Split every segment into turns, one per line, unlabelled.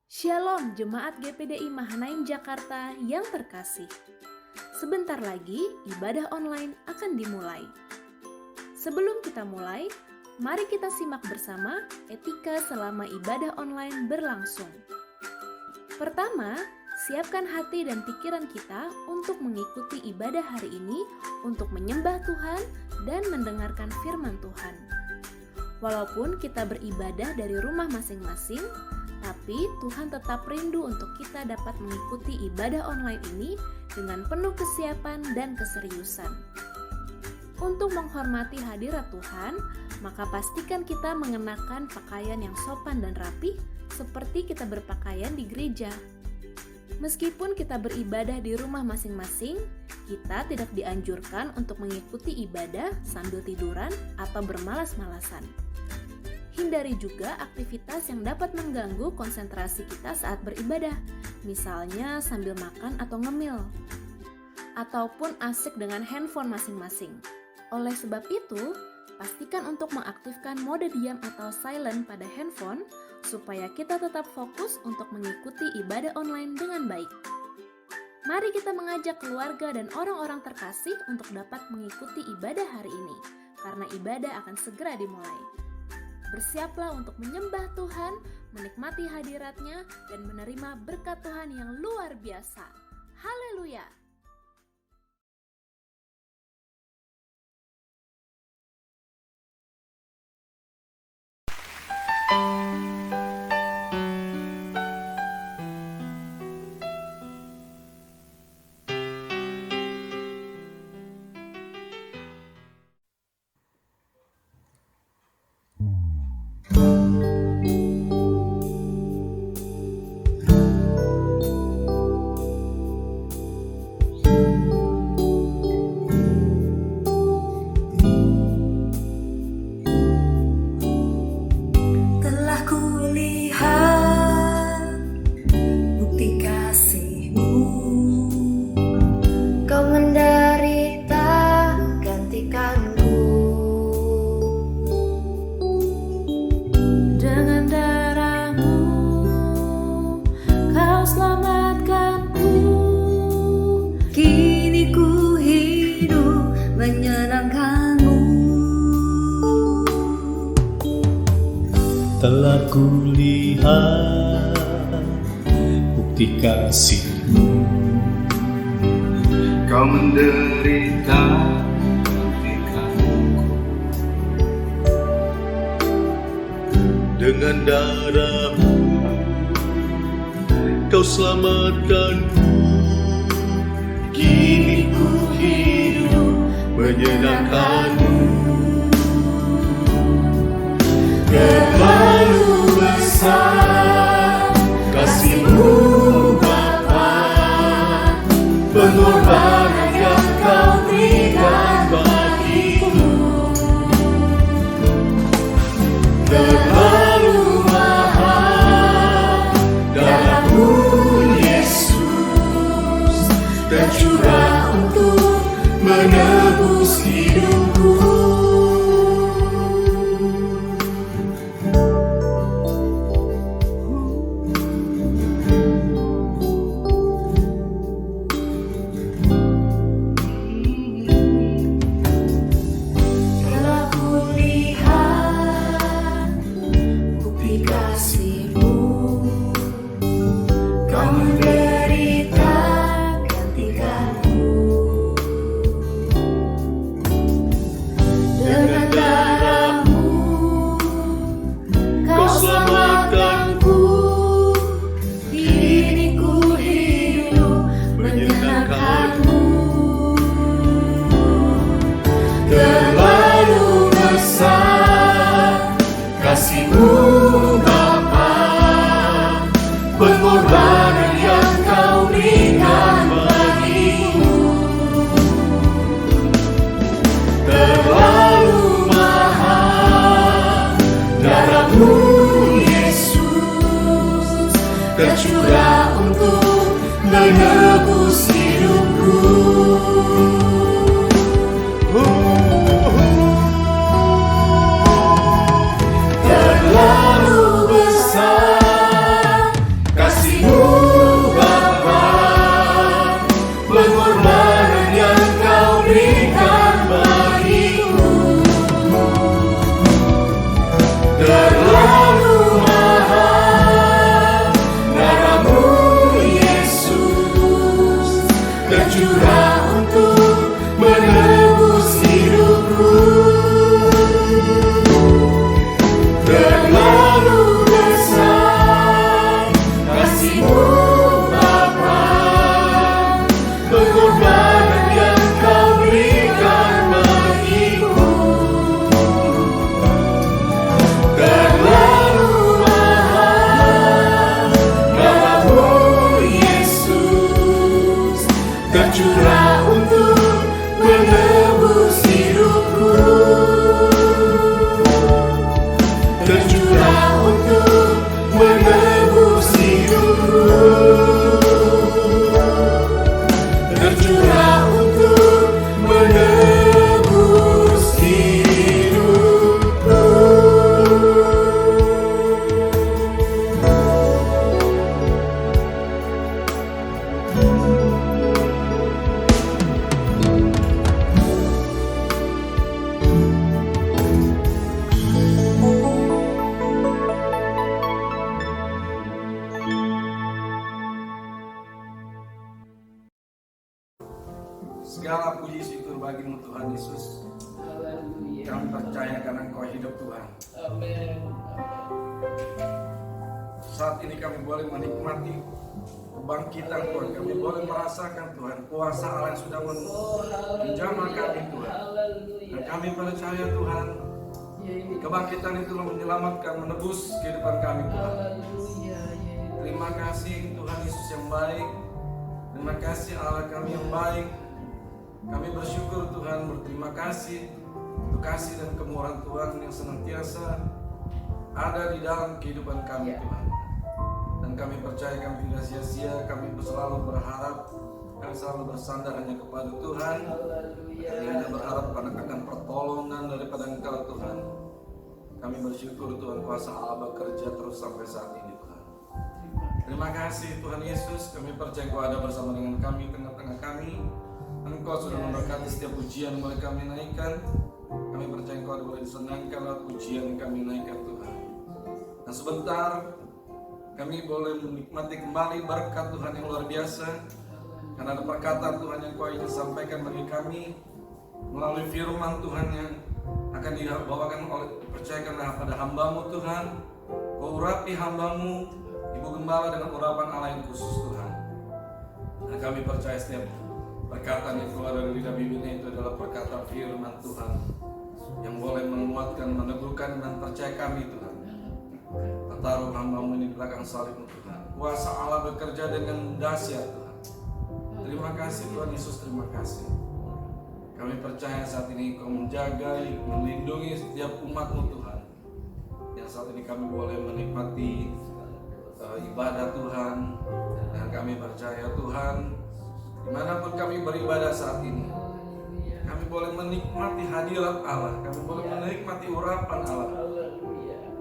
Shalom Jemaat GPDI Mahanaim Jakarta yang terkasih. Sebentar lagi ibadah online akan dimulai. Sebelum kita mulai, mari kita simak bersama etika selama ibadah online berlangsung. Pertama, siapkan hati dan pikiran kita untuk mengikuti ibadah hari ini untuk menyembah Tuhan dan mendengarkan firman Tuhan. Walaupun kita beribadah dari rumah masing-masing, tapi Tuhan tetap rindu untuk kita dapat mengikuti ibadah online ini dengan penuh kesiapan dan keseriusan. Untuk menghormati hadirat Tuhan, maka pastikan kita mengenakan pakaian yang sopan dan rapi seperti kita berpakaian di gereja. Meskipun kita beribadah di rumah masing-masing, kita tidak dianjurkan untuk mengikuti ibadah sambil tiduran atau bermalas-malasan. Hindari juga aktivitas yang dapat mengganggu konsentrasi kita saat beribadah, misalnya sambil makan atau ngemil, ataupun asik dengan handphone masing-masing. Oleh sebab itu, pastikan untuk mengaktifkan mode diam atau silent pada handphone, supaya kita tetap fokus untuk mengikuti ibadah online dengan baik. Mari kita mengajak keluarga dan orang-orang terkasih untuk dapat mengikuti ibadah hari ini, karena ibadah akan segera dimulai. Bersiaplah untuk menyembah Tuhan, menikmati hadirat-Nya, dan menerima berkat Tuhan yang luar biasa. Haleluya!
Telah kulihat bukti kasih-Mu, Kau menderita gantikanku. Dengan darah-Mu Kau selamatkanku. Kini ku hidup menyenangkan-Mu. Terlalu besar kasih-Mu Bapa, pengorbanan yang Kau berikan bagiku. Terlalu mahal darah-Mu Yesus, tercurah untuk menebus hidupku. Pengorbanan yang Kau berikan bagiku. Terlalu mahal darah-Mu Yesus, tercurah untuk menebus hidupku. Terlalu besar tercurah untuk menebus hidupku, tercurah untuk menebus hidupku, tercurah untuk menebus hidupku.
Segala puji syukur bagimu Tuhan Yesus. Kami percaya karena Engkau hidup Tuhan. Saat ini kami boleh menikmati kebangkitan Tuhan. Kami boleh merasakan Tuhan kuasa Allah yang sudah menjamah kami Tuhan. Dan kami percaya Tuhan, kebangkitan itu menyelamatkan, menebus kehidupan kami Tuhan. Terima kasih Tuhan Yesus yang baik. Terima kasih Allah kami yang baik. Kami bersyukur Tuhan, berterima kasih untuk kasih dan kemurahan Tuhan yang senantiasa ada di dalam kehidupan kami Tuhan. Dan kami percaya kami tidak sia-sia, kami selalu berharap, kami selalu bersandar hanya kepada Tuhan. Kami hanya berharap akan pertolongan daripada Engkau Tuhan. Kami bersyukur Tuhan kuasa Allah bekerja terus sampai saat ini Tuhan. Terima kasih Tuhan Yesus, kami percaya Engkau ada bersama dengan kami, tengah-tengah kami. Engkau sudah memberkati setiap pujian yang boleh kami naikkan. Kami percaya Engkau boleh disenangkan lewat pujian yang kami naikkan Tuhan. Dan sebentar kami boleh menikmati kembali berkat Tuhan yang luar biasa. Karena ada perkataan Tuhan yang Kau ingin sampaikan bagi kami melalui firman Tuhan yang akan dibawakan oleh dipercayakan pada hamba-Mu Tuhan. Kau urapi hamba-Mu Ibu Gembala dengan urapan Allah yang khusus Tuhan. Dan kami percaya setiap perkataan yang keluar dari lidah bibirnya itu adalah perkataan firman Tuhan yang boleh menguatkan, meneguhkan dan percaya kami Tuhan. Taruh hamba-Mu ini di belakang salib-Mu Tuhan. Kuasa Allah bekerja dengan dahsyat Tuhan. Terima kasih Tuhan Yesus, terima kasih. Kami percaya saat ini Kau menjaga, melindungi setiap umat-Mu Tuhan. Yang saat ini kami boleh menikmati ibadah Tuhan. Dan kami percaya Tuhan, dimanapun kami beribadah saat ini, kami boleh menikmati hadirat Allah, kami boleh menikmati urapan Allah.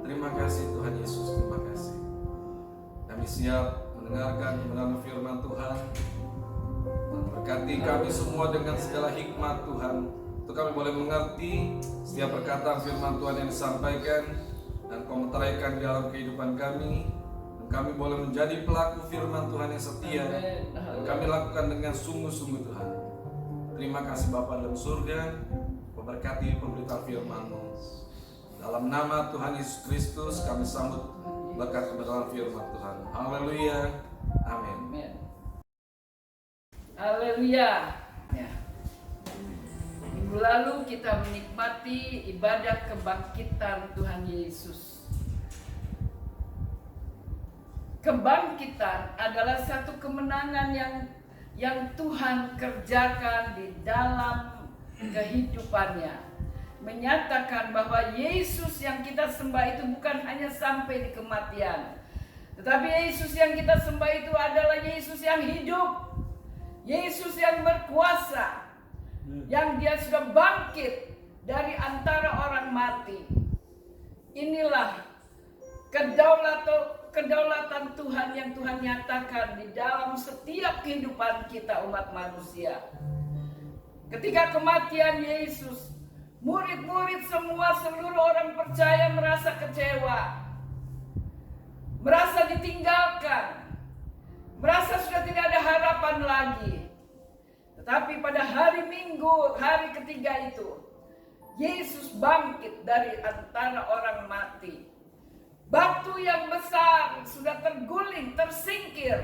Terima kasih Tuhan Yesus, terima kasih. Kami siap mendengarkan kebenaran firman Tuhan. Berkati kami semua dengan segala hikmat Tuhan, untuk kami boleh mengerti setiap perkataan firman Tuhan yang disampaikan dan Kau meteraikan di dalam kehidupan kami. Kami boleh menjadi pelaku firman Tuhan yang setia dan kami lakukan dengan sungguh-sungguh Tuhan. Terima kasih Bapa dalam surga, memberkati pemberitaan firman-Mu. Dalam nama Tuhan Yesus Kristus kami sambut berkat kebenaran firman Tuhan. Haleluya, amin.
Haleluya. Ya. Minggu lalu kita menikmati ibadah kebangkitan Tuhan Yesus. Kebangkitan adalah satu kemenangan yang Tuhan kerjakan di dalam kehidupannya. Menyatakan bahwa Yesus yang kita sembah itu bukan hanya sampai di kematian, tetapi Yesus yang kita sembah itu adalah Yesus yang hidup, Yesus yang berkuasa, yang Dia sudah bangkit dari antara orang mati. Inilah kedaulatan Tuhan yang Tuhan nyatakan di dalam setiap kehidupan kita umat manusia. Ketika kematian Yesus, murid-murid semua, seluruh orang percaya merasa kecewa, merasa ditinggalkan, merasa sudah tidak ada harapan lagi. Tetapi pada hari Minggu, hari ketiga itu, Yesus bangkit dari antara orang mati. Batu yang besar sudah terguling, tersingkir.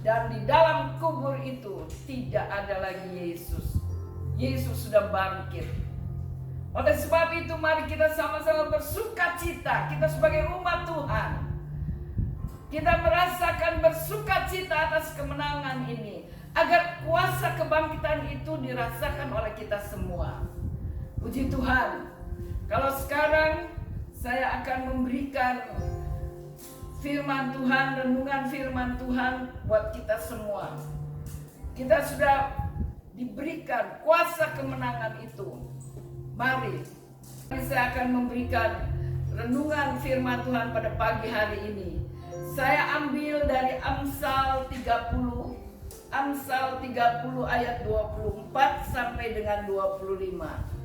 Dan di dalam kubur itu tidak ada lagi Yesus. Yesus sudah bangkit. Oleh sebab itu mari kita sama-sama bersukacita. Kita sebagai umat Tuhan, kita merasakan bersukacita atas kemenangan ini. agar kuasa kebangkitan itu dirasakan oleh kita semua. Puji Tuhan. Kalau sekarang saya akan memberikan firman Tuhan, renungan firman Tuhan buat kita semua. Kita sudah diberikan kuasa kemenangan itu. Mari saya akan memberikan renungan firman Tuhan pada pagi hari ini. Saya ambil dari Amsal 30 ayat 24 sampai dengan 25.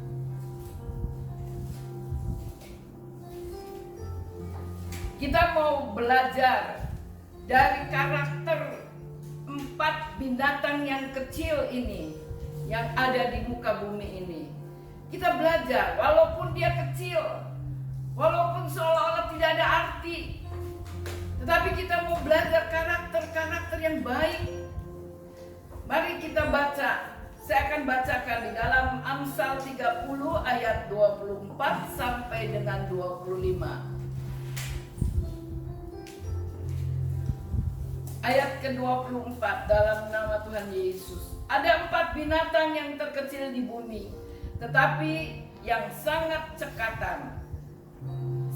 Kita mau belajar dari karakter 4 binatang yang kecil ini yang ada di muka bumi ini. Kita belajar walaupun dia kecil, walaupun seolah-olah tidak ada arti, tetapi kita mau belajar karakter-karakter yang baik. Mari kita baca. Saya akan bacakan di dalam Amsal 30 ayat 24 sampai dengan 25. Ayat ke-24 dalam nama Tuhan Yesus. Ada 4 binatang yang terkecil di bumi, tetapi yang sangat cekatan.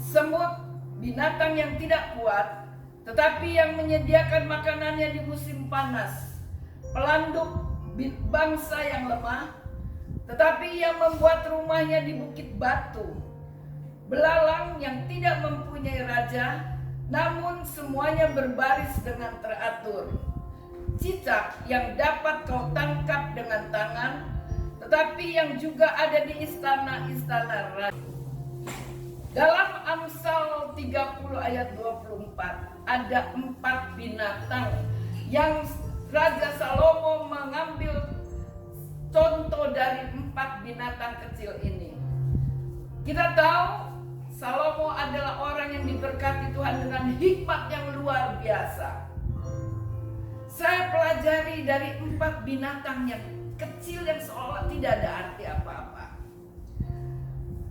Semut, binatang yang tidak kuat, tetapi yang menyediakan makanannya di musim panas. Pelanduk, bangsa yang lemah, tetapi yang membuat rumahnya di bukit batu. Belalang yang tidak mempunyai raja, namun semuanya berbaris dengan teratur. Cicak yang dapat kau tangkap dengan tangan, tetapi yang juga ada di istana-istana raja. Dalam Amsal 30 ayat 24 ada 4 binatang yang Raja Salomo mengambil contoh dari 4 binatang kecil ini. Kita tahu Salomo adalah orang yang diberkati Tuhan dengan hikmat yang luar biasa. Saya pelajari dari 4 binatang yang kecil yang seolah tidak ada arti apa-apa.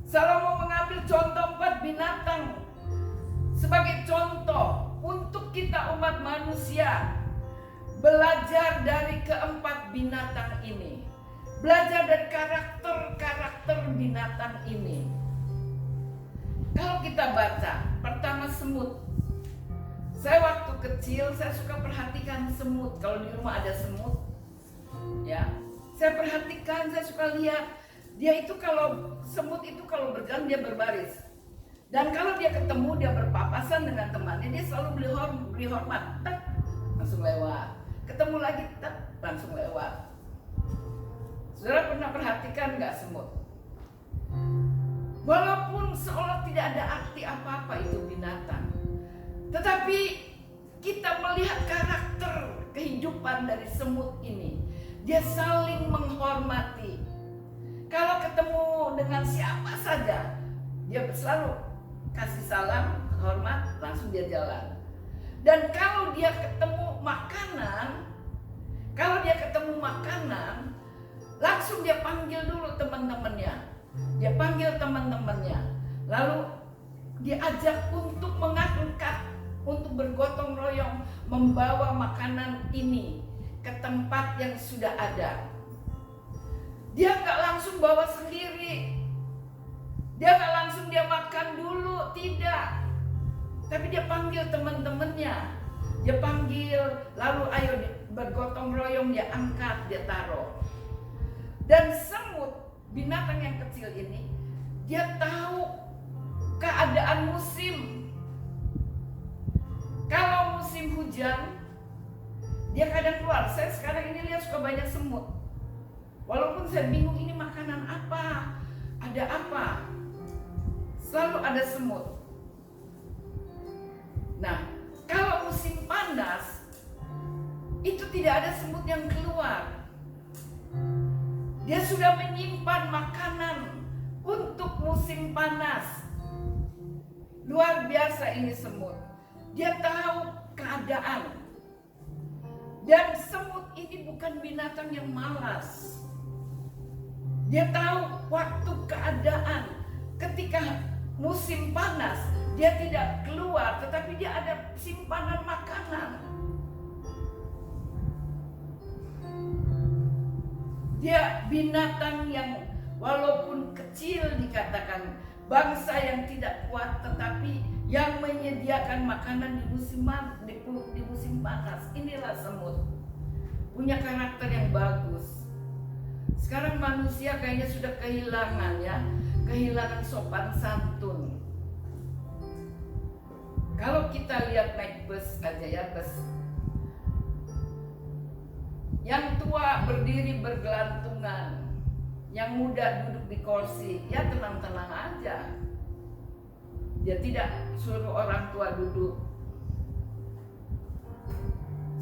Salomo mengambil contoh 4 binatang sebagai contoh untuk kita umat manusia belajar dari keempat binatang ini. Belajar dari karakter-karakter binatang ini. Kalau kita baca, pertama semut. Saya waktu kecil saya suka perhatikan semut. Kalau di rumah ada semut, ya, saya perhatikan, saya suka lihat. Dia itu kalau semut itu kalau berjalan dia berbaris. Dan kalau dia ketemu, dia berpapasan dengan temannya, dia selalu beri hormat, tak, langsung lewat. Ketemu lagi, tak, langsung lewat. Saudara pernah perhatikan nggak semut? Walaupun seolah tidak ada arti apa-apa itu binatang, tetapi kita melihat karakter kehidupan dari semut ini. Dia saling menghormati. Kalau ketemu dengan siapa saja, dia selalu kasih salam, hormat, langsung dia jalan. Dan kalau dia ketemu makanan, langsung dia panggil dulu teman-temannya. Dia panggil teman-temannya, lalu dia ajak untuk mengangkat, untuk bergotong royong membawa makanan ini ke tempat yang sudah ada. Dia nggak langsung bawa sendiri, dia nggak langsung dia makan dulu, tidak. Tapi dia panggil teman-temannya, dia panggil, lalu ayo bergotong royong, dia angkat, dia taruh. Dan semut, binatang yang kecil ini, dia tahu keadaan musim. Kalau musim hujan, dia kadang keluar. Saya sekarang ini lihat suka banyak semut. Walaupun saya bingung ini makanan apa, ada apa, selalu ada semut. Nah, kalau musim panas, itu tidak ada semut yang keluar. Dia sudah menyimpan makanan untuk musim panas. Luar biasa ini semut. Dia tahu keadaan. Dan semut ini bukan binatang yang malas. Dia tahu waktu keadaan. Ketika musim panas, dia tidak keluar, tetapi dia ada simpanan makanan. Dia binatang yang walaupun kecil dikatakan, bangsa yang tidak kuat tetapi yang menyediakan makanan di musim panas. Inilah semut. Punya karakter yang bagus. Sekarang manusia kayaknya sudah kehilangan sopan santun. Kalau kita lihat naik bus aja ya, bus. Yang tua berdiri bergelantungan, yang muda duduk di kursi, ya tenang-tenang aja. Dia tidak suruh orang tua duduk.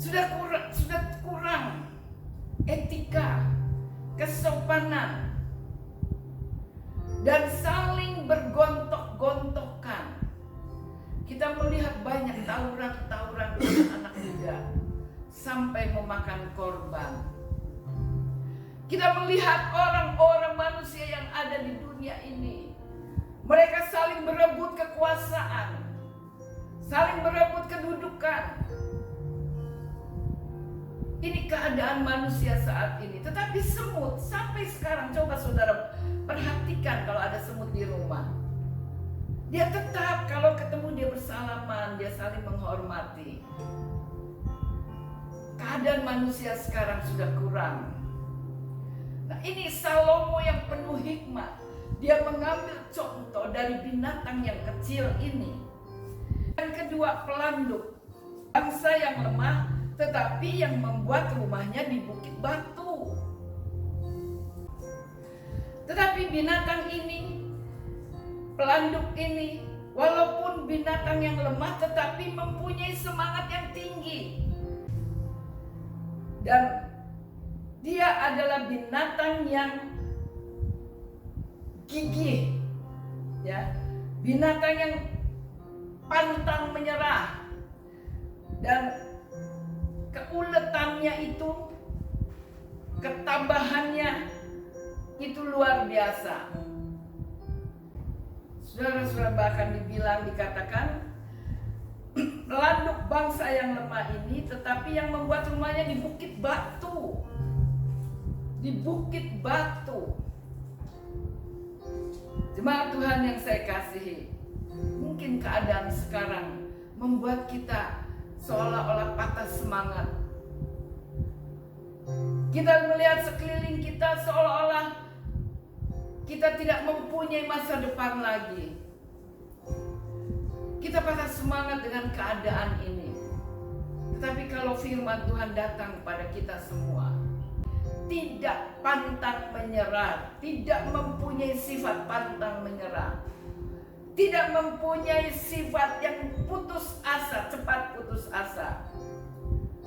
Sudah kurang etika, kesopanan, dan saling bergontok-gontokan. Kita melihat banyak tawuran-tawuran anak muda sampai memakan korban. Kita melihat orang-orang manusia yang ada di dunia ini, mereka saling berebut kekuasaan, saling berebut kedudukan. Ini keadaan manusia saat ini. Tetapi semut sampai sekarang, coba saudara perhatikan kalau ada semut di rumah. Dia tetap kalau ketemu dia bersalaman, dia saling menghormati. Keadaan manusia sekarang sudah kurang. Nah, ini Salomo yang penuh hikmat. Dia mengambil contoh dari binatang yang kecil ini. Yang kedua, pelanduk. Bangsa yang lemah tetapi yang membuat rumahnya di bukit batu. Tetapi binatang ini, pelanduk ini, walaupun binatang yang lemah tetapi mempunyai semangat yang tinggi. Dan dia adalah binatang yang gigih, ya, binatang yang pantang menyerah, dan keuletannya itu, ketabahannya itu luar biasa. Saudara-saudara, bahkan dikatakan pelanduk bangsa yang lemah ini, tetapi yang membuat rumahnya di bukit batu. Di bukit batu. Jemaat Tuhan yang saya kasihi, mungkin keadaan sekarang membuat kita seolah-olah patah semangat. Kita melihat sekeliling kita seolah-olah kita tidak mempunyai masa depan lagi. Kita patah semangat dengan keadaan ini. Tetapi kalau firman Tuhan datang kepada kita semua, tidak pantang menyerah, tidak mempunyai sifat pantang menyerah, tidak mempunyai sifat yang putus asa, cepat putus asa,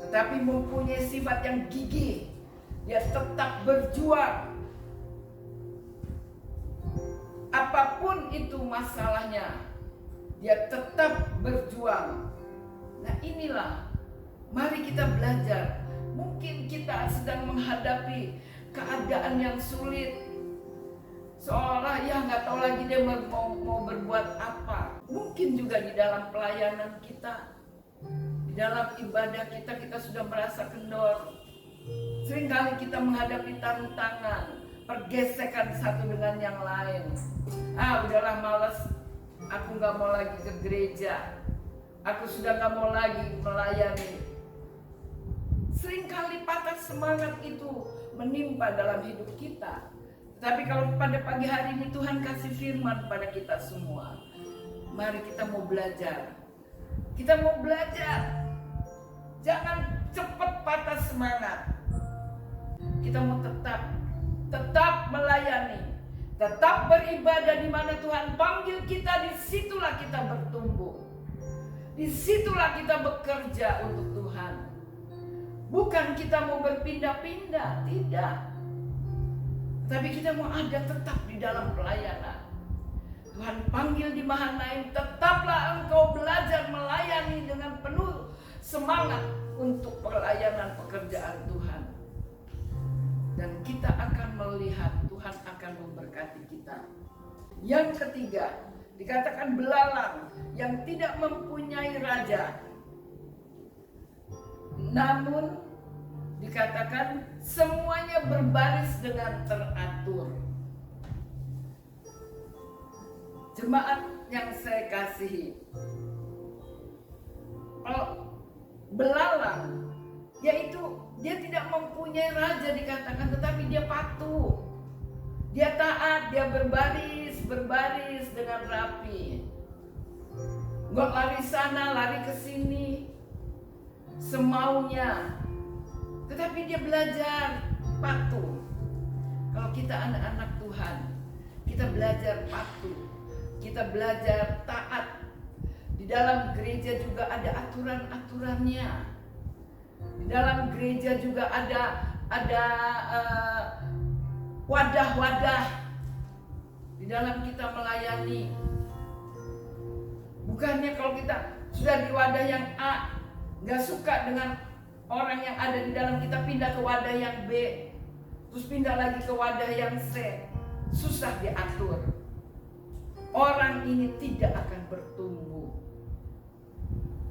tetapi mempunyai sifat yang gigih. Dia tetap berjuang. Apapun itu masalahnya, dia tetap berjuang. Nah, inilah, mari kita belajar. Mungkin kita sedang menghadapi keadaan yang sulit, seolah ya nggak tahu lagi dia mau berbuat apa. Mungkin juga di dalam pelayanan kita, di dalam ibadah kita sudah merasa kendor. Seringkali kita menghadapi tantangan, pergesekan satu dengan yang lain. Udahlah malas, aku nggak mau lagi ke gereja, aku sudah nggak mau lagi melayani. Seringkali patah semangat itu menimpa dalam hidup kita. Tapi kalau pada pagi hari ini Tuhan kasih firman pada kita semua, mari kita mau belajar. Kita mau belajar. Jangan cepat patah semangat. Kita mau tetap melayani, tetap beribadah di mana Tuhan panggil kita. Disitulah kita bertumbuh, disitulah kita bekerja untuk Tuhan. Bukan kita mau berpindah-pindah, tidak. Tapi kita mau ada tetap di dalam pelayanan. Tuhan panggil di Mahanaim, tetaplah engkau belajar melayani dengan penuh semangat untuk pelayanan pekerjaan Tuhan. Dan kita akan melihat Tuhan akan memberkati kita. Yang ketiga, dikatakan belalang yang tidak mempunyai raja. Namun dikatakan semuanya berbaris dengan teratur. Jemaat yang saya kasihi, kalau belalang, yaitu dia tidak mempunyai raja dikatakan, tetapi dia patuh, dia taat, dia berbaris dengan rapi. Nggak lari sana, lari ke sini, semaunya. Tetapi dia belajar patuh. Kalau kita anak-anak Tuhan, kita belajar patuh, kita belajar taat. Di dalam gereja juga ada aturan-aturannya. Di dalam gereja juga ada wadah-wadah di dalam kita melayani. Bukannya kalau kita sudah di wadah yang A, nggak suka dengan orang yang ada di dalam, kita pindah ke wadah yang B, terus pindah lagi ke wadah yang C. Susah diatur. Orang ini tidak akan bertumbuh.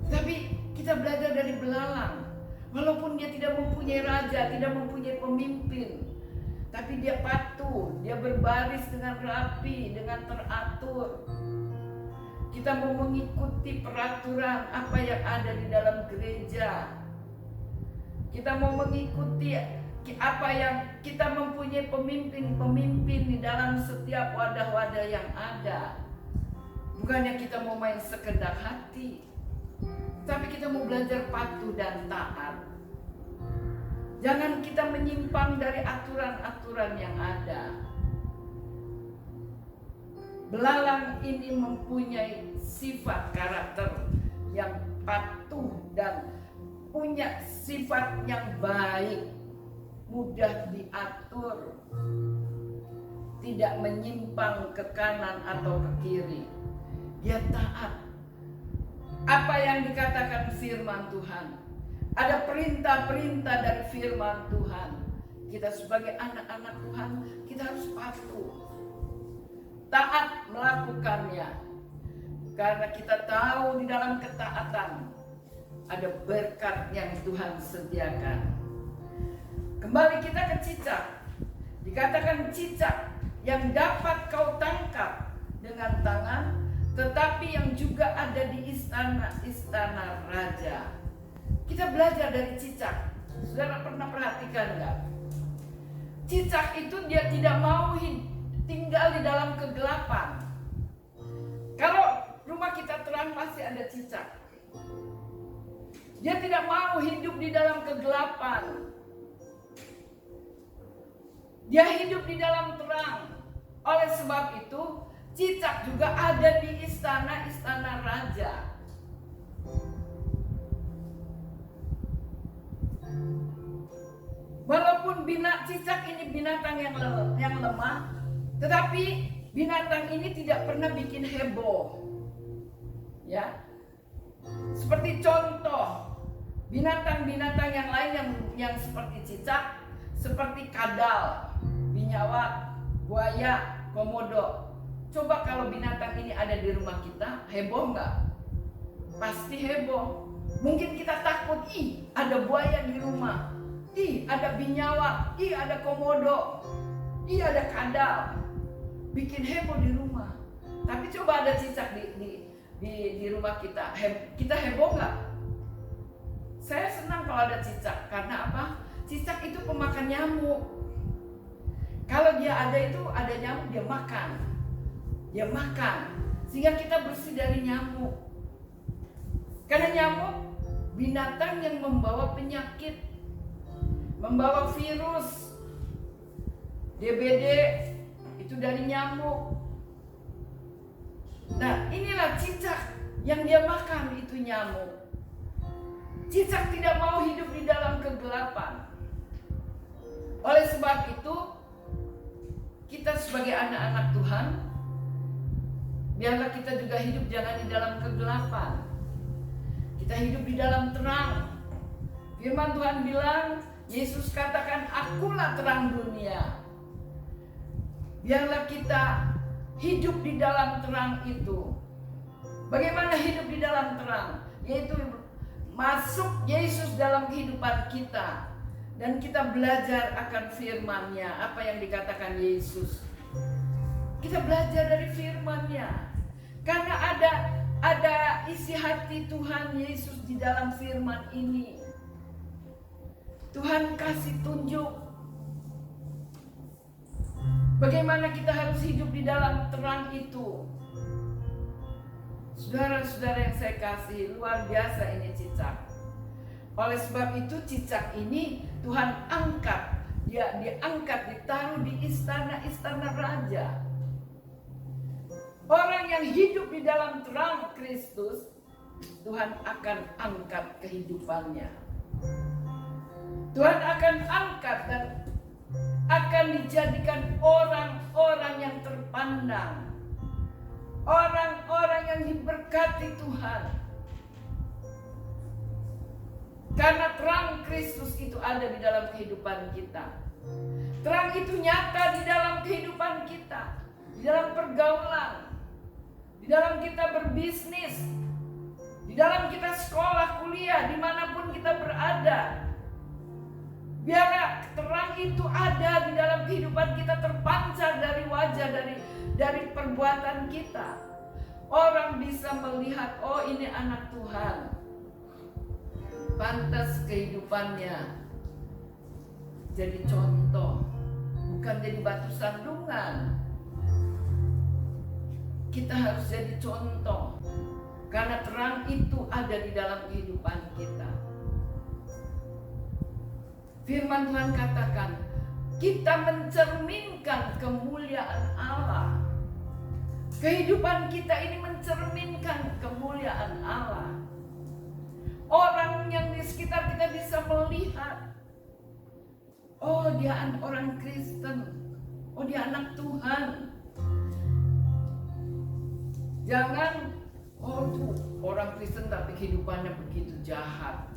Tapi kita belajar dari belalang. Walaupun dia tidak mempunyai raja, tidak mempunyai pemimpin, tapi dia patuh, dia berbaris dengan rapi, dengan teratur. Kita mau mengikuti peraturan apa yang ada di dalam gereja. Kita mau mengikuti apa yang kita mempunyai pemimpin-pemimpin di dalam setiap wadah-wadah yang ada. Bukannya kita mau main sekedar hati, tapi kita mau belajar patuh dan taat. Jangan kita menyimpang dari aturan-aturan yang ada. Belalang ini mempunyai sifat karakter yang patuh dan punya sifat yang baik, mudah diatur, tidak menyimpang ke kanan atau ke kiri. Dia taat. Apa yang dikatakan firman Tuhan, ada perintah-perintah dari firman Tuhan. Kita sebagai anak-anak Tuhan, kita harus patuh, taat melakukannya. Karena kita tahu di dalam ketaatan ada berkat yang Tuhan sediakan. Kembali kita ke cicak. Dikatakan cicak yang dapat kau tangkap dengan tangan, tetapi yang juga ada di istana raja. Kita belajar dari cicak. Saudara pernah perhatikan enggak? Cicak itu dia tidak mau tinggal di dalam kegelapan. Kalau rumah kita terang pasti ada cicak. Dia tidak mau hidup di dalam kegelapan. Dia hidup di dalam terang. Oleh sebab itu, cicak juga ada di istana raja. Walaupun cicak ini binatang yang lemah, tetapi binatang ini tidak pernah bikin heboh. Ya. Seperti contoh, binatang-binatang yang lain yang seperti cicak, seperti kadal, binyawat, buaya, komodo. Coba kalau binatang ini ada di rumah kita, heboh nggak? Pasti heboh. Mungkin kita takut, ada buaya di rumah, ada binyawat, ada komodo, ada kadal. Bikin heboh di rumah. Tapi coba ada cicak di rumah kita, kita heboh nggak? Saya senang kalau ada cicak, karena apa? Cicak itu pemakan nyamuk. Kalau dia ada nyamuk, dia makan, sehingga kita bersih dari nyamuk. Karena nyamuk binatang yang membawa penyakit, membawa virus. DBD itu dari nyamuk. Nah, inilah cicak yang dia makan, itu nyamuk. Cicak tidak mau hidup di dalam kegelapan. Oleh sebab itu, kita sebagai anak-anak Tuhan, biarlah kita juga hidup jangan di dalam kegelapan. Kita hidup di dalam terang. Firman Tuhan bilang, Yesus katakan, akulah terang dunia. Biarlah kita hidup di dalam terang itu. Bagaimana hidup di dalam terang? Yaitu masuk Yesus dalam kehidupan kita. dan kita belajar akan firman-Nya, apa yang dikatakan Yesus. Kita belajar dari firman-Nya. Karena ada isi hati Tuhan Yesus di dalam firman ini. Tuhan kasih tunjuk bagaimana kita harus hidup di dalam terang itu. Saudara-saudara yang saya kasih, luar biasa ini cicak. Oleh sebab itu cicak ini Tuhan angkat. Dia diangkat, ditaruh di istana-istana raja. Orang yang hidup di dalam terang Kristus, Tuhan akan angkat kehidupannya. Tuhan akan angkat dan akan dijadikan orang-orang yang terpandang. Orang-orang yang diberkati Tuhan. Karena terang Kristus itu ada di dalam kehidupan kita. Terang itu nyata di dalam kehidupan kita. Di dalam pergaulan. Di dalam kita berbisnis. Di dalam kita sekolah, kuliah, dimanapun kita berada. Biarlah terang itu ada di dalam kehidupan kita, terpancar dari wajah, dari perbuatan kita. Orang bisa melihat, oh ini anak Tuhan. Pantas kehidupannya jadi contoh, bukan jadi batu sandungan. Kita harus jadi contoh, karena terang itu ada di dalam kehidupan kita. Firman Tuhan katakan, kita mencerminkan kemuliaan Allah. Kehidupan kita ini mencerminkan kemuliaan Allah. Orang yang di sekitar kita bisa melihat, oh dia orang Kristen, oh dia anak Tuhan. Jangan, oh tuh orang Kristen tapi kehidupannya begitu jahat.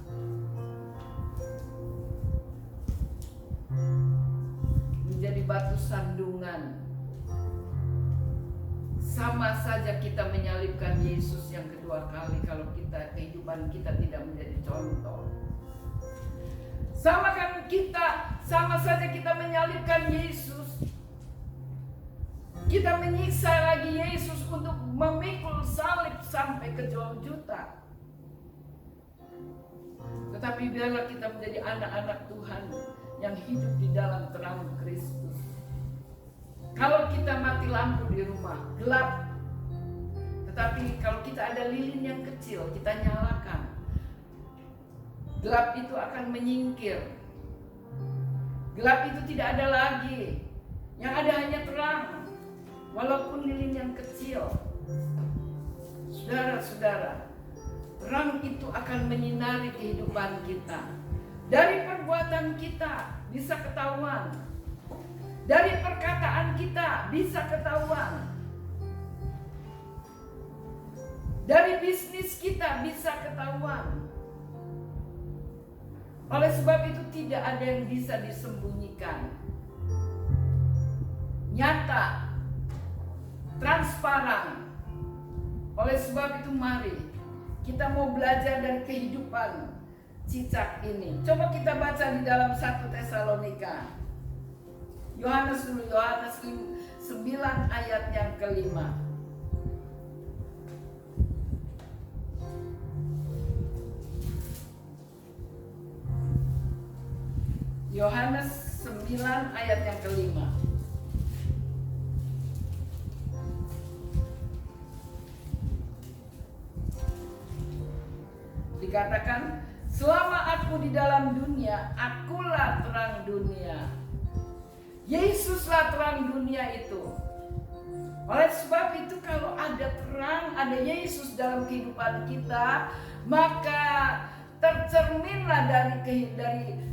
Menjadi batu sandungan. Sama saja kita menyalibkan Yesus yang kedua kali kalau kehidupan kita tidak menjadi contoh. Sama saja kita menyalibkan Yesus. Kita menyiksa lagi Yesus untuk memikul salib sampai ke juta. Tetapi biarlah kita menjadi anak-anak Tuhan yang hidup di dalam terang Kristus. Kalau kita mati lampu di rumah, gelap. Tetapi kalau kita ada lilin yang kecil, kita nyalakan. Gelap itu akan menyingkir. Gelap itu tidak ada lagi. Yang ada hanya terang. Walaupun lilin yang kecil. Saudara-saudara, terang itu akan menyinari kehidupan kita. Dari perbuatan kita bisa ketahuan. Dari perkataan kita bisa ketahuan. Dari bisnis kita bisa ketahuan. Oleh sebab itu tidak ada yang bisa disembunyikan. Nyata, transparan. Oleh sebab itu mari kita mau belajar dari kehidupan cicak ini. Coba kita baca di dalam 1 Tesalonika. Yohanes 9 ayat yang ke-5. Yohanes 9 ayat yang ke-5. Dikatakan, selama aku di dalam dunia, akulah terang dunia. Yesuslah terang dunia itu. Oleh sebab itu kalau ada terang, ada Yesus dalam kehidupan kita, maka tercerminlah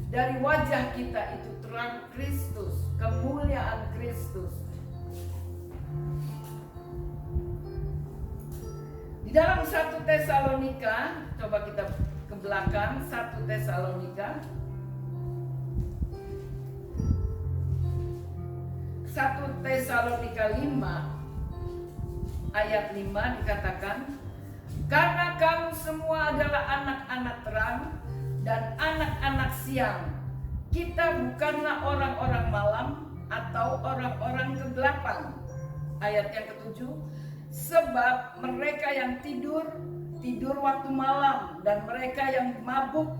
dari wajah kita itu terang Kristus, kemuliaan Kristus. Di dalam 1 Tesalonika, coba kita ke belakang, 1 Tesalonika 1 Tesalonika 5 ayat 5 dikatakan, karena kamu semua adalah anak-anak terang dan anak-anak siang. kita bukanlah orang-orang malam atau orang-orang kegelapan. Ayat yang ke-7, sebab mereka yang tidur waktu malam, dan mereka yang mabuk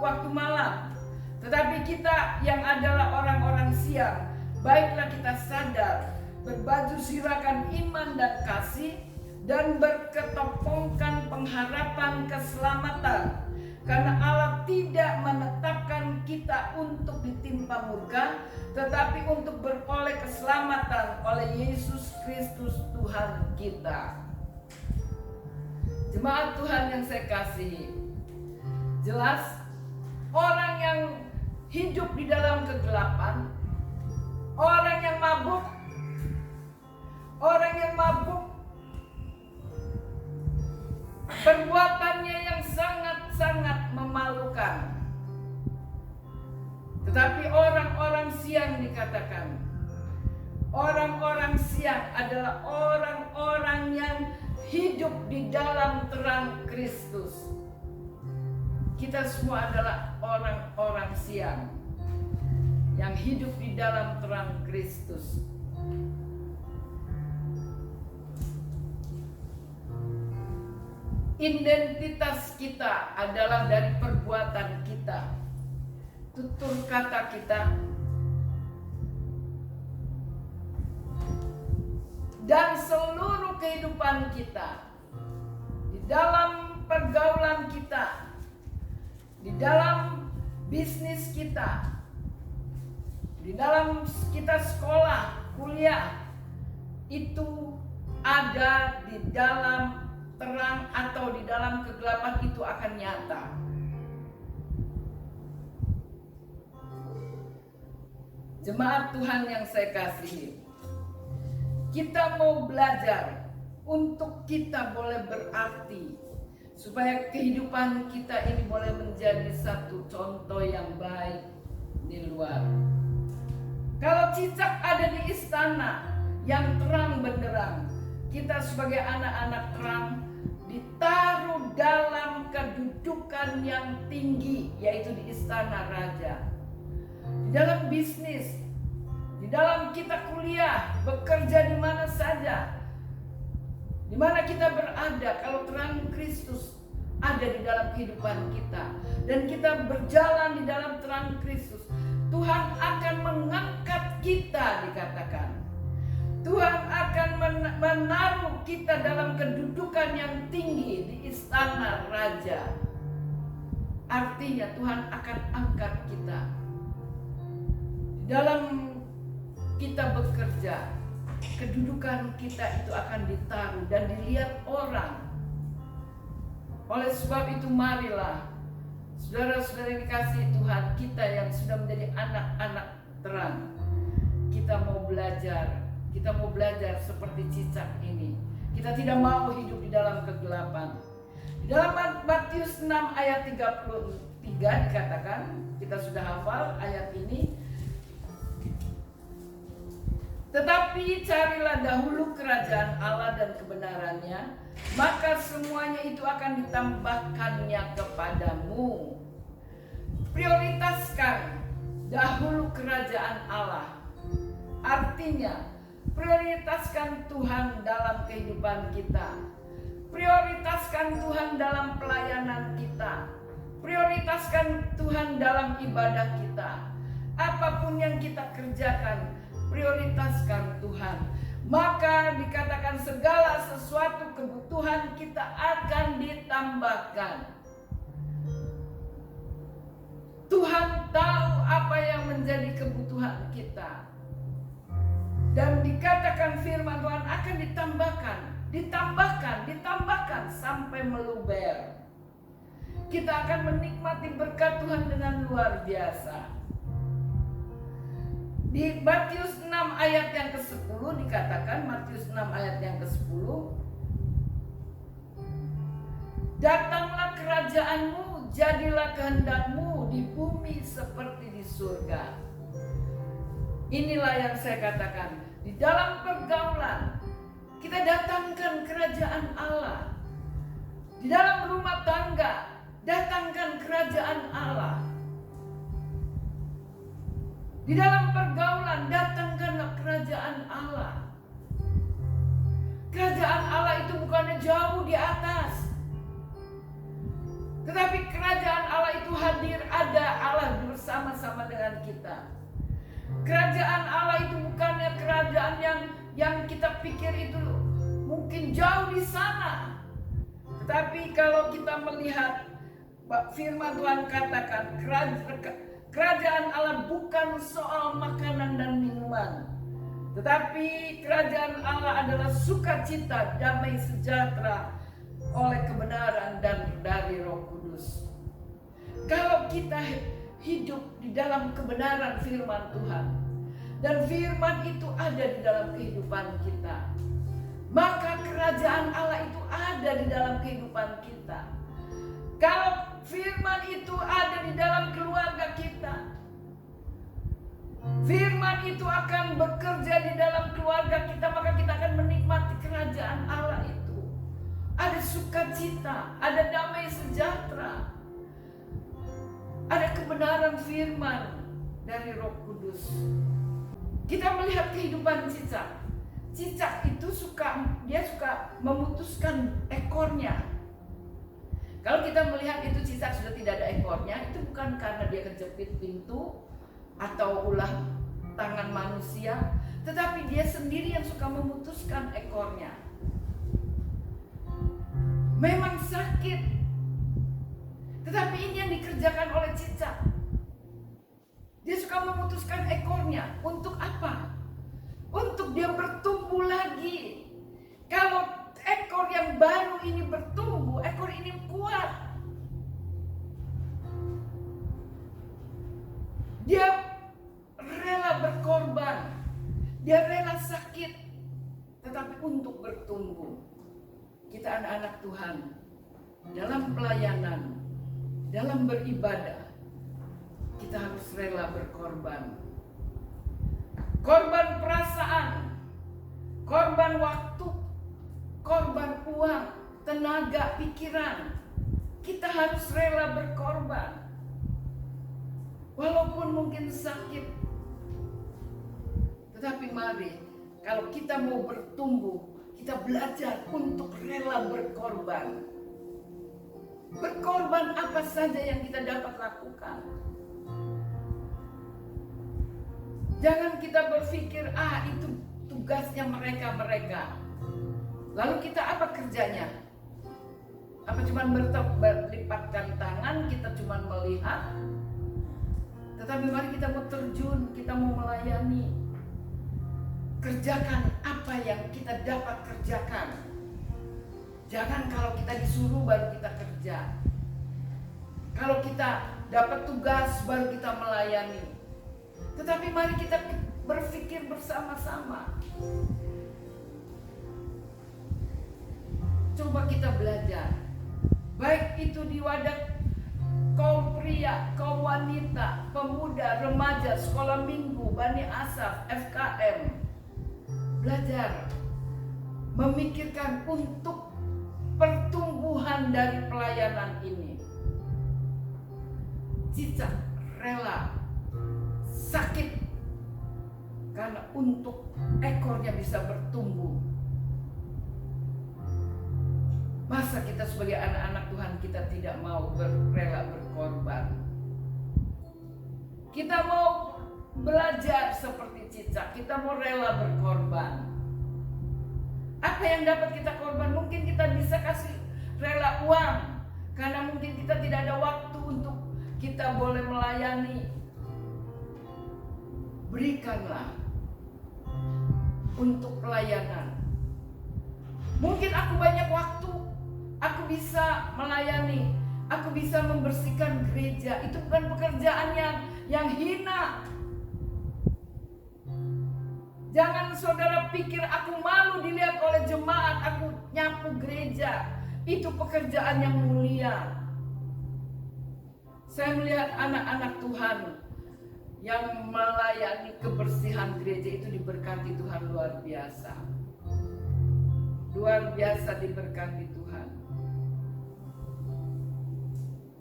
waktu malam. Tetapi kita yang adalah orang-orang siang, baiklah kita sadar, berbaju sirakan iman dan kasih, dan berketopongkan pengharapan keselamatan. Karena Allah tidak menetapkan kita untuk ditimpa murka, tetapi untuk beroleh keselamatan oleh Yesus Kristus Tuhan kita. Jemaat Tuhan yang saya kasihi, jelas orang yang hidup di dalam kegelapan, orang yang mabuk, perbuatannya yang sangat-sangat memalukan. Tetapi orang-orang siang dikatakan, orang-orang siang adalah orang-orang yang hidup di dalam terang Kristus. Kita semua adalah orang-orang siang yang hidup di dalam terang Kristus. Identitas kita adalah dari perbuatan kita, tutur kata kita, dan seluruh kehidupan kita, di dalam pergaulan kita, di dalam bisnis kita, di dalam kita sekolah, kuliah, itu ada di dalam terang atau di dalam kegelapan, itu akan nyata. Jemaat Tuhan yang saya kasihi, kita mau belajar untuk kita boleh berarti, supaya kehidupan kita ini boleh menjadi satu contoh yang baik di luar. Kalau cicak ada di istana yang terang benderang, kita sebagai anak-anak terang ditaruh dalam kedudukan yang tinggi, yaitu di istana raja. Di dalam bisnis, di dalam kita kuliah, bekerja di mana saja, di mana kita berada, kalau terang Kristus ada di dalam kehidupan kita dan kita berjalan di dalam terang Kristus, Tuhan akan mengangkat kita, dikatakan. Tuhan akan menaruh kita dalam kedudukan yang tinggi di istana raja. Artinya Tuhan akan angkat kita. Dalam kita bekerja, kedudukan kita itu akan ditaruh dan dilihat orang. Oleh sebab itu marilah saudara-saudara yang dikasihi Tuhan, kita yang sudah menjadi anak-anak terang, kita mau belajar seperti cicak ini. Kita tidak mau hidup di dalam kegelapan. Di dalam Matius 6 ayat 33 dikatakan, kita sudah hafal ayat ini. Tetapi carilah dahulu kerajaan Allah dan kebenarannya, maka semuanya itu akan ditambahkannya kepadamu. Prioritaskan dahulu kerajaan Allah. Artinya, prioritaskan Tuhan dalam kehidupan kita. Prioritaskan Tuhan dalam pelayanan kita. Prioritaskan Tuhan dalam ibadah kita. Apapun yang kita kerjakan, prioritaskan Tuhan. Maka dikatakan segala sesuatu kebutuhan kita akan ditambahkan. Tuhan tahu apa yang menjadi kebutuhan kita. Dan dikatakan firman Tuhan akan ditambahkan sampai meluber. Kita akan menikmati berkat Tuhan dengan luar biasa. Di Matius 6 ayat yang ke-10 dikatakan, Matius 6 ayat yang ke-10, datanglah kerajaanmu, jadilah kehendakmu di bumi seperti di surga. Inilah yang saya katakan, di dalam pergaulan kita datangkan kerajaan Allah. Di dalam rumah tangga datangkan kerajaan Allah. Di dalam pergaulan datangkanlah kerajaan Allah. Kerajaan Allah itu bukannya jauh di atas, tetapi kerajaan Allah itu hadir, ada Allah bersama-sama dengan kita. Kerajaan Allah itu bukannya kerajaan yang kita pikir itu mungkin jauh di sana. Tetapi kalau kita melihat firman Tuhan katakan, kerajaan Allah bukan soal makanan dan minuman, tetapi kerajaan Allah adalah sukacita, damai sejahtera oleh kebenaran dan dari Roh Kudus. Kalau kita hidup di dalam kebenaran firman Tuhan, dan firman itu ada di dalam kehidupan kita, maka kerajaan Allah itu ada di dalam kehidupan kita. Kalau firman itu ada di dalam keluarga kita, firman itu akan bekerja di dalam keluarga kita, maka kita akan menikmati kerajaan Allah itu. Ada sukacita, ada damai sejahtera, ada kebenaran firman dari Roh Kudus. Kita melihat kehidupan cicak. Cicak itu suka memutuskan ekornya. Kalau kita melihat itu cicak sudah tidak ada ekornya, itu bukan karena dia kejepit pintu atau ulah tangan manusia, tetapi dia sendiri yang suka memutuskan ekornya. Memang sakit, tetapi ini yang dikerjakan oleh cicak. Dia suka memutuskan ekornya. Untuk apa? Untuk dia bertumbuh lagi. Kalau ekor yang baru ini bertumbuh, ekor ini kuat. Dia rela berkorban, dia rela sakit, tetapi untuk bertumbuh. Kita anak-anak Tuhan, dalam pelayanan, dalam beribadah, kita harus rela berkorban. Korban perasaan, korban waktu, korban uang, tenaga, pikiran. Kita harus rela berkorban. Walaupun mungkin sakit, tetapi mari, kalau kita mau bertumbuh, kita belajar untuk rela berkorban. Berkorban apa saja yang kita dapat lakukan. Jangan kita berpikir, itu tugasnya mereka. Lalu kita apa kerjanya? Apa cuma berlipatkan tangan, kita cuma melihat? Tetapi mari kita mau terjun, kita mau melayani. Kerjakan apa yang kita dapat kerjakan. Jangan kalau kita disuruh baru kita kerja. Kalau kita dapat tugas baru kita melayani. Tetapi mari kita berpikir bersama-sama. Coba kita belajar. Baik itu di wadah kaum pria, kaum wanita, pemuda, remaja, sekolah minggu, Bani Asaf, FKM. Belajar memikirkan untuk pertumbuhan dari pelayanan ini. Cicak rela sakit karena untuk ekornya bisa bertumbuh. Masa kita sebagai anak-anak Tuhan kita tidak mau rela berkorban? Kita mau belajar seperti cicak, kita mau rela berkorban. Apa yang dapat kita korban? Mungkin kita bisa kasih rela uang, karena mungkin kita tidak ada waktu untuk kita boleh melayani. Berikanlah untuk pelayanan. Mungkin aku banyak waktu, aku bisa melayani, aku bisa membersihkan gereja. Itu bukan pekerjaan yang hina. Jangan saudara pikir aku malu dilihat oleh jemaat, aku nyapu gereja. Itu pekerjaan yang mulia. Saya melihat anak-anak Tuhan yang melayani kebersihan gereja itu diberkati Tuhan luar biasa. Luar biasa diberkati Tuhan.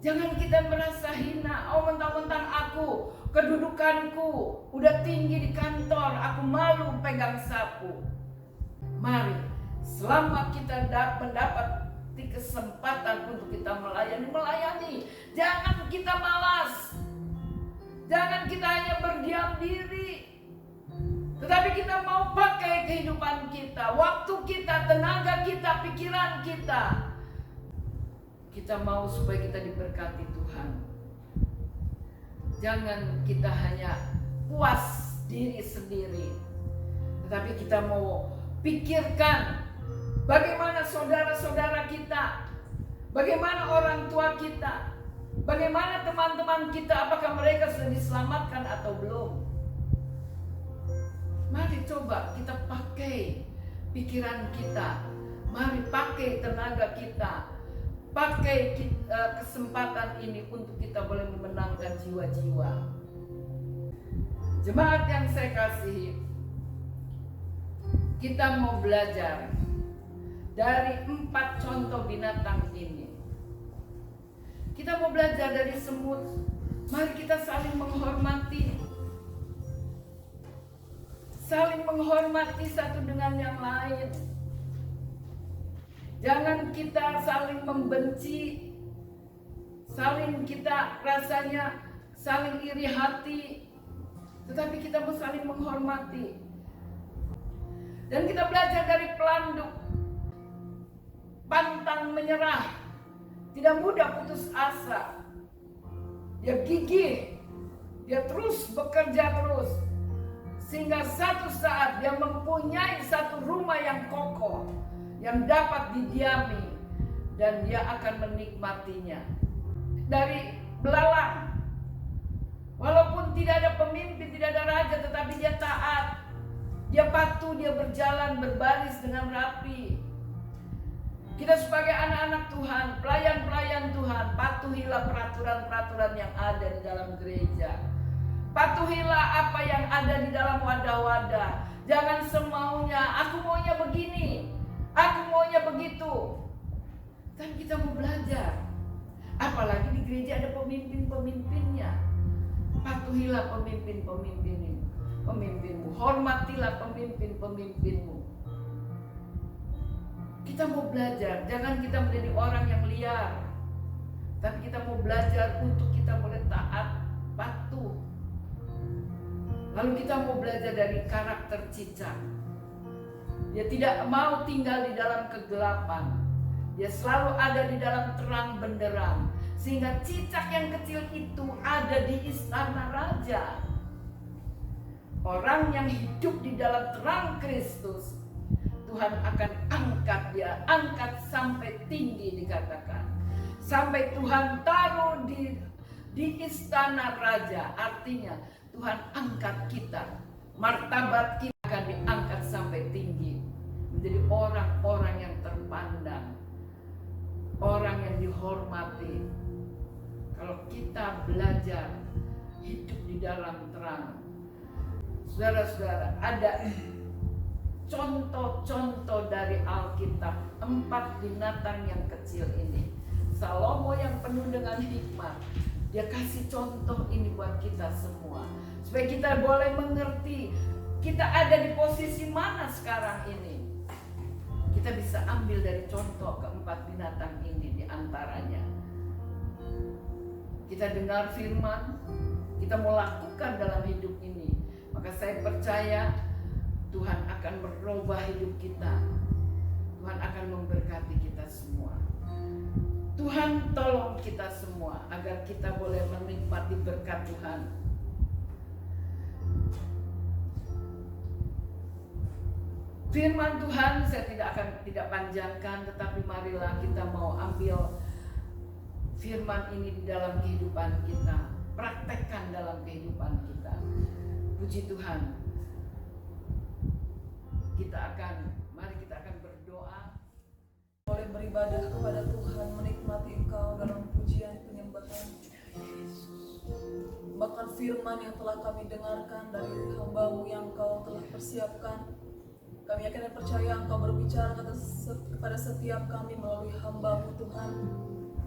Jangan kita merasa hina. Oh, mentang-mentang aku aku, kedudukanku udah tinggi di kantor, aku malu pegang sapu. Mari, selama kita mendapat kesempatan untuk kita melayani. Jangan kita malas. Jangan kita hanya berdiam diri. Tetapi kita mau pakai kehidupan kita, waktu kita, tenaga kita, pikiran kita. Kita mau supaya kita diberkati Tuhan. Jangan kita hanya puas diri sendiri, tetapi kita mau pikirkan bagaimana saudara-saudara kita, bagaimana orang tua kita, bagaimana teman-teman kita, apakah mereka sudah diselamatkan atau belum. Mari coba kita pakai pikiran kita, mari pakai tenaga kita, pakai kesempatan ini untuk kita boleh memenangkan jiwa-jiwa. Jemaat yang saya kasihi, kita mau belajar dari 4 contoh binatang ini. Kita mau belajar dari semut. Mari kita saling menghormati. Saling menghormati satu dengan yang lain. Jangan kita saling membenci, saling kita rasanya saling iri hati, tetapi kita mau saling menghormati. Dan kita belajar dari pelanduk, pantang menyerah, tidak mudah putus asa. Dia gigih, dia terus bekerja terus, sehingga satu saat dia mempunyai satu rumah yang kokoh, yang dapat didiami, dan dia akan menikmatinya. Dari belalang, walaupun tidak ada pemimpin, tidak ada raja, tetapi dia taat, dia patuh, dia berjalan berbaris dengan rapi. Kita sebagai anak-anak Tuhan, pelayan-pelayan Tuhan, patuhilah peraturan-peraturan yang ada di dalam gereja. Patuhilah apa yang ada di dalam wadah-wadah. Jangan semaunya, aku maunya begini, aku maunya begitu. Kan kita mau belajar. Apalagi di gereja ada pemimpin-pemimpinnya. Patuhilah pemimpinmu. Hormatilah pemimpin-pemimpinmu. Kita mau belajar, jangan kita menjadi orang yang liar. Tapi kita mau belajar untuk kita boleh taat, patuh. Lalu kita mau belajar dari karakter Cicak. Dia tidak mau tinggal di dalam kegelapan. Dia selalu ada di dalam terang benderang. Sehingga Cicak yang kecil itu ada di istana raja. Orang yang hidup di dalam terang Kristus, Tuhan akan angkat dia, angkat sampai tinggi dikatakan. Sampai Tuhan taruh di istana raja. Artinya Tuhan angkat kita, martabat kita akan diangkat sampai tinggi, menjadi orang-orang yang terpandang, orang yang dihormati. Kalau kita belajar hidup di dalam terang. Saudara-saudara, ada contoh-contoh dari Alkitab, 4 binatang yang kecil ini. Salomo yang penuh dengan hikmat, dia kasih contoh ini buat kita semua, supaya kita boleh mengerti kita ada di posisi mana sekarang ini. Kita bisa ambil dari contoh keempat binatang ini diantaranya. Kita dengar firman, kita mau lakukan dalam hidup ini, maka saya percaya Tuhan akan merubah hidup kita. Tuhan akan memberkati kita semua. Tuhan tolong kita semua agar kita boleh menikmati berkat Tuhan. Firman Tuhan saya tidak panjangkan, tetapi marilah kita mau ambil firman ini di dalam kehidupan kita, praktekkan dalam kehidupan kita. Puji Tuhan. Mari kita akan berdoa.
Boleh beribadah kepada Tuhan, menikmati Engkau dalam pujian penyembahan. Bahkan firman yang telah kami dengarkan dari hamba-Mu yang Engkau telah persiapkan, kami yakin dan percaya Engkau berbicara kepada setiap kami melalui hamba-Mu Tuhan.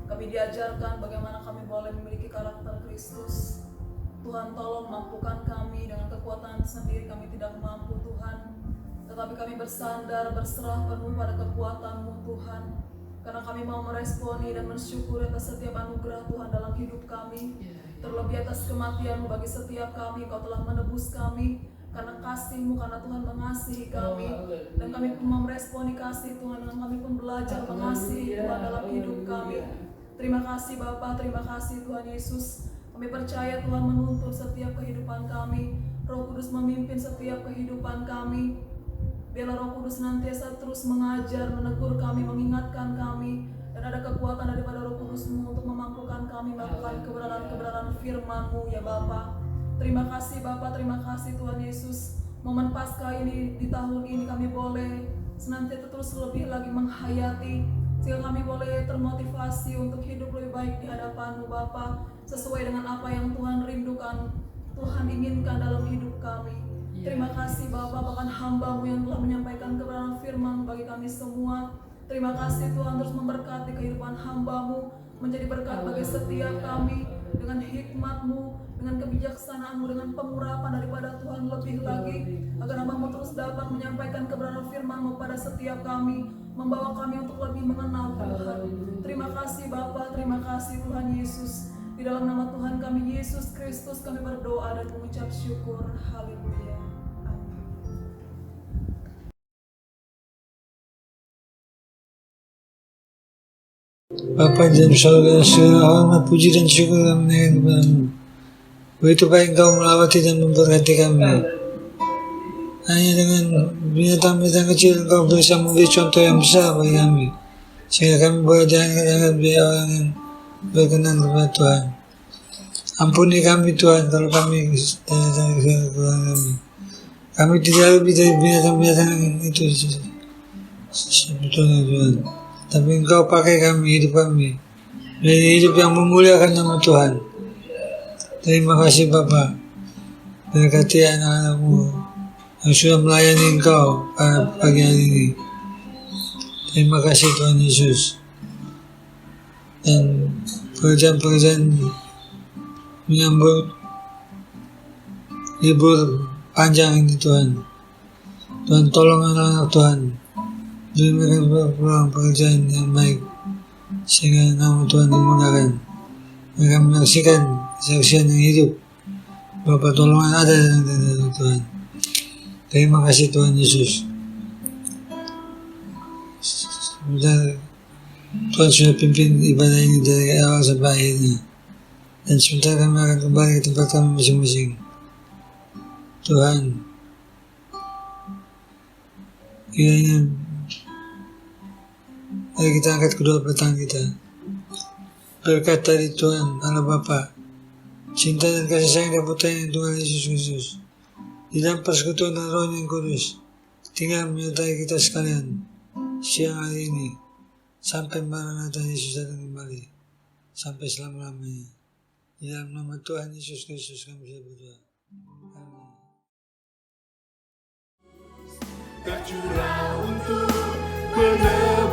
Kami diajarkan bagaimana kami boleh memiliki karakter Kristus. Tuhan tolong mampukan kami dengan kekuatan sendiri kami tidak mampu Tuhan. Tetapi kami bersandar, berserah penuh pada kekuatan-Mu Tuhan. Karena kami mau meresponi dan mensyukuri atas setiap anugerah Tuhan dalam hidup kami. Terlebih atas kematian-Mu bagi setiap kami, Kau telah menebus kami. Karena kasih-Mu, karena Tuhan mengasihi kami. Dan kami pun mau meresponi kasih Tuhan, dan kami pun belajar mengasihi Tuhan dalam hidup kami. Terima kasih Bapa, terima kasih Tuhan Yesus. Kami percaya Tuhan menuntun setiap kehidupan kami. Roh Kudus memimpin setiap kehidupan kami. Biarlah Roh Kudus senantiasa terus mengajar, menegur kami, mengingatkan kami. Dan ada kekuatan daripada Roh Kudus-Mu untuk memampukan kami melakukan kebenaran-kebenaran firman-Mu ya Bapa. Terima kasih Bapa, terima kasih Tuhan Yesus. Momen Paskah ini di tahun ini kami boleh senantiasa terus lebih lagi menghayati, sehingga kami boleh termotivasi untuk hidup lebih baik di hadapan-Mu Bapa, sesuai dengan apa yang Tuhan rindukan, Tuhan inginkan dalam hidup kami. Terima kasih Bapa, bahkan hamba-Mu yang telah menyampaikan kebenaran firman bagi kami semua. Terima kasih Tuhan terus memberkati kehidupan hamba-Mu, menjadi berkat bagi setiap kami dengan hikmat-Mu, dengan kebijaksanaan-Mu, dengan pengurapan daripada Tuhan lebih lagi, agar hamba-Mu terus dapat menyampaikan kebenaran firman-Mu pada setiap kami, membawa kami untuk lebih mengenal Tuhan. Terima kasih Bapa, terima kasih Tuhan Yesus. Di dalam nama Tuhan kami Yesus Kristus kami berdoa dan mengucap syukur. Haleluya.
Bapa di dalam surga, segala hormat, puji dan syukur kami naikkan kepadamu. Begitu baik Engkau melawati dan memberkati kami. Hanya dengan binatang-binatang kecil Engkau bisa memberi contoh yang besar bagi kami, sehingga kami boleh diangkat menjadi orang yang berkenan kepada Tuhan. Ampuni kami Tuhan kalau kami dari kekurangan kami. Kami tidak lebih dari binatang-binatang itu sebetulnya Tuhan. Tapi Engkau pakai kami, hidup kami menjadi hidup yang memuliakan nama Tuhan. Terima kasih Bapa. Berkati anak-anak-Mu yang sudah melayani Engkau pada pagi hari ini. Terima kasih Tuhan Yesus. Dan pekerjaan-pekerjaan menyambut libur panjang ini Tuhan. Tuhan tolong anak-anak Tuhan. Beri mereka pulang pekerjaan yang baik, sehingga nama Tuhan dimudahkan. Mereka menyaksikan kesaksian yang hidup bahwa pertolongan ada dalam Tuhan. Terima kasih Tuhan Yesus. Tuhan sudah pimpin ibadah ini dari awal sampai akhirnya. Dan sebentar kami akan kembali ke tempat kami masing-masing. Tuhan, kiranya mari kita angkat kedua tangan kita. Berkat dari Tuhan Allah Bapa, cinta dan kasih sayang dari Putra yang Tuhan Yesus Kristus, di dalam persekutuan dan Roh yang Kudus, tinggal menyertai kita sekalian siang hari ini, sampai Maranatha Yesus datang kembali, sampai selama-lamanya. Di dalam nama Tuhan Yesus Kristus kami sudah berdoa. Amin.
Tercurah untuk menebus